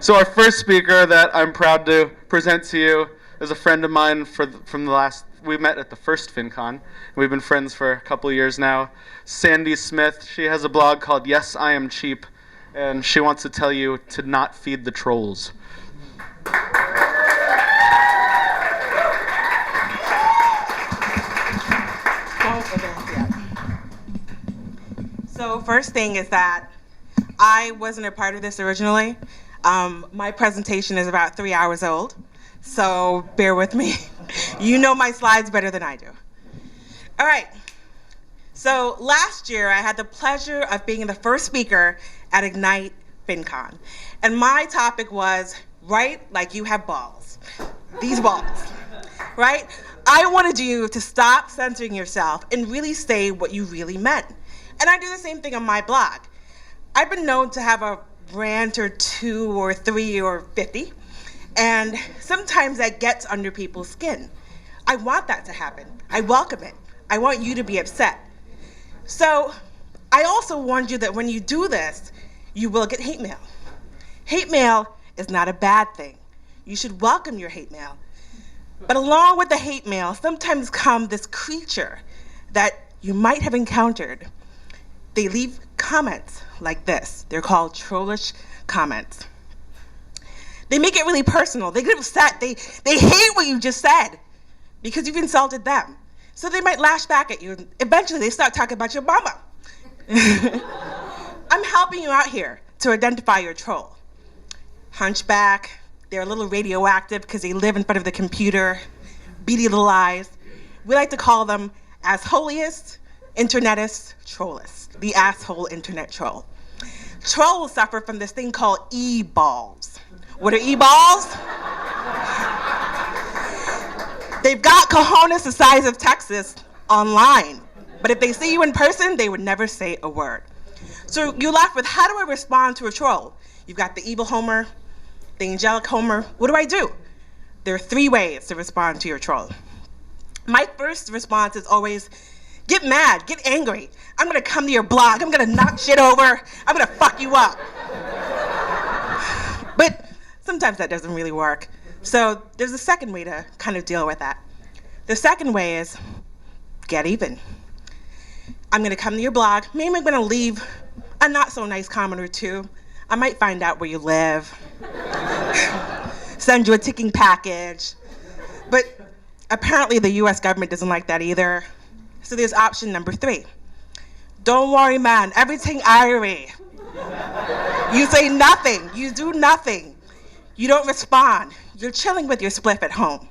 So our first speaker that I'm proud to present to you is a friend of mine from the last. We met at the first FinCon. We've been friends for a couple of years now. Sandy Smith. She has a blog called Yes, I Am Cheap, and she wants to tell you to not feed the trolls. So first thing is that I wasn't a part of this originally. My presentation is about 3 hours old, so bear with me. You know my slides better than I do. All right, so last year I had the pleasure of being the first speaker at Ignite FinCon, and my topic was write like you have balls. These balls, right? I wanted you to stop censoring yourself and really say what you really meant. And I do the same thing on my blog. I've been known to have a rant or 2 or 3 or 50, and sometimes that gets under people's skin. I want that to happen. I welcome it. I want you to be upset. So I also warned you that when you do this, you will get hate mail. Hate mail is not a bad thing. You should welcome your hate mail. But along with the hate mail, sometimes come this creature that you might have encountered. They leave comments like this. They're called trollish comments. They make it really personal. They get upset. They hate what you just said because you've insulted them. So they might lash back at you. Eventually, they start talking about your mama. I'm helping you out here to identify your troll. Hunchback. They're a little radioactive because they live in front of the computer. Beady little eyes. We like to call them assholiest, internetist, trollist. The asshole internet troll. Trolls suffer from this thing called e-balls. What are e-balls? They've got cojones the size of Texas online, but if they see you in person, they would never say a word. So you're left with, how do I respond to a troll? You've got the evil Homer, the angelic Homer. What do I do? There are 3 ways to respond to your troll. My first response is always, get mad, get angry. I'm gonna come to your blog, I'm gonna knock shit over, I'm gonna fuck you up. But sometimes that doesn't really work. So there's a second way to kind of deal with that. The second way is get even. I'm gonna come to your blog, maybe I'm gonna leave a not so nice comment or 2. I might find out where you live, send you a ticking package. But apparently the US government doesn't like that either. So there's option number 3. Don't worry, man, everything irie. You say nothing, you do nothing. You don't respond. You're chilling with your spliff at home.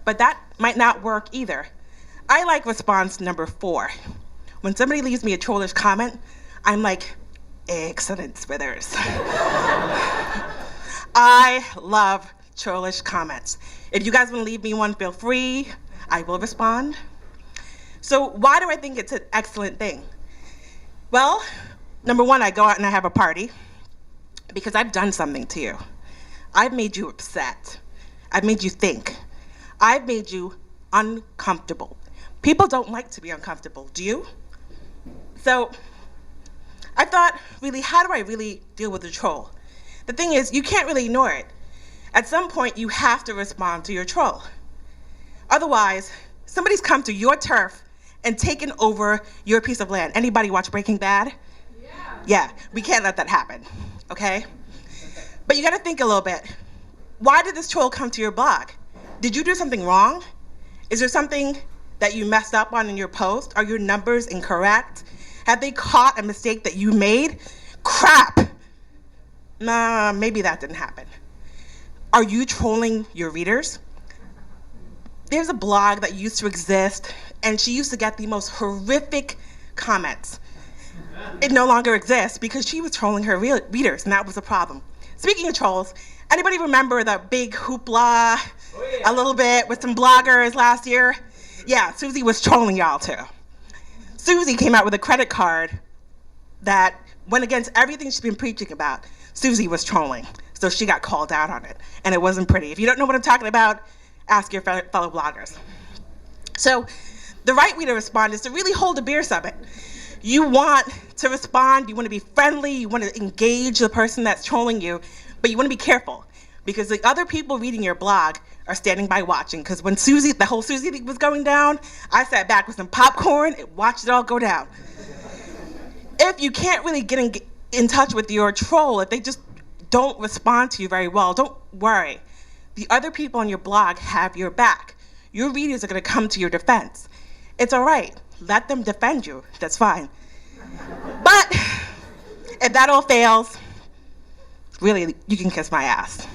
But that might not work either. I like response number 4. When somebody leaves me a trollish comment, I'm like, excellent, Smithers. I love trollish comments. If you guys want to leave me one, feel free. I will respond. So why do I think it's an excellent thing? Well, number 1, I go out and I have a party because I've done something to you. I've made you upset. I've made you think. I've made you uncomfortable. People don't like to be uncomfortable, do you? So I thought, really, how do I really deal with a troll? The thing is, you can't really ignore it. At some point, you have to respond to your troll. Otherwise, somebody's come to your turf and taken over your piece of land. Anybody watch Breaking Bad? Yeah, we can't let that happen, okay? But you gotta think a little bit. Why did this troll come to your blog? Did you do something wrong? Is there something that you messed up on in your post? Are your numbers incorrect? Have they caught a mistake that you made? Crap! Nah, maybe that didn't happen. Are you trolling your readers? There's a blog that used to exist, and she used to get the most horrific comments. It no longer exists because she was trolling her readers, and that was the problem. Speaking of trolls, anybody remember the big hoopla a little bit with some bloggers last year? Yeah, Susie was trolling y'all too. Susie came out with a credit card that went against everything she's been preaching about. Susie was trolling, so she got called out on it, and it wasn't pretty. If you don't know what I'm talking about, ask your fellow bloggers. So the right way to respond is to really hold a beer summit. You want to respond, you want to be friendly, you want to engage the person that's trolling you, But you want to be careful because the other people reading your blog are standing by watching. Because when the whole Susie thing was going down, I sat back with some popcorn and watched it all go down. If you can't really get in touch with your troll, if they just don't respond to you very well, don't worry. The other people on your blog have your back. Your readers are going to come to your defense. It's all right. Let them defend you. That's fine. But if that all fails, really, you can kiss my ass.